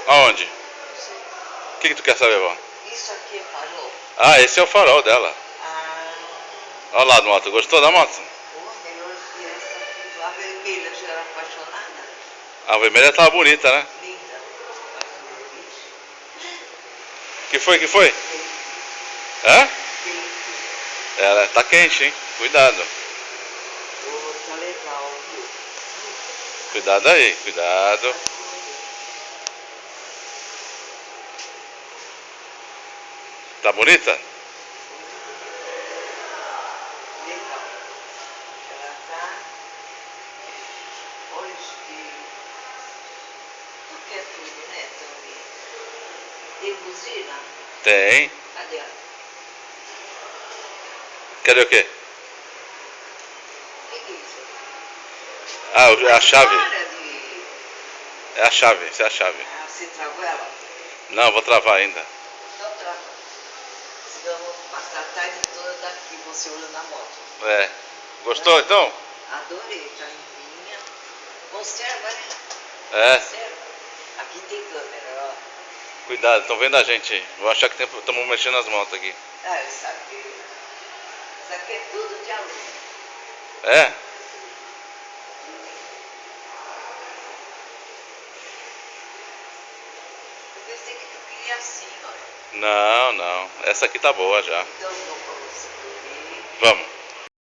Aonde? Não sei. O que tu quer saber, vó? Isso aqui é farol? Ah, esse é o farol dela. Ah, Olha lá da moto. Gostou da moto? pô, melhor que essa aqui. A vermelha, já era apaixonada? A vermelha tava bonita, né? Linda. Aqui no bicho. Que foi? Hã? Quente. Ela tá quente, hein? Cuidado. Oh, tá legal, viu? Cuidado aí, cuidado. Tá bonita? Legal. Ela tá. Olha o estilo. Porque é tudo, né, também. Tem buzina? Tem. Cadê ela? Cadê o quê? O que é isso? Ah, é a chave. Para de... É a chave, essa é a chave. Ah, você travou ela? Não, vou travar ainda. Então trava. Senão eu vou passar a tarde toda daqui, você olhando a moto. É. Gostou então? Adorei, tá limpinha. Conserva, né? É. Conserva. Aqui tem câmera, ó. Cuidado, estão vendo a gente aí. Vou achar que estamos mexendo nas motos aqui. Ah, eu sabia. Isso aqui é tudo de aluno. É? Eu pensei que tu queria assim, ó. Não, não. Essa aqui tá boa já. Então eu dou pra você ver. Vamos.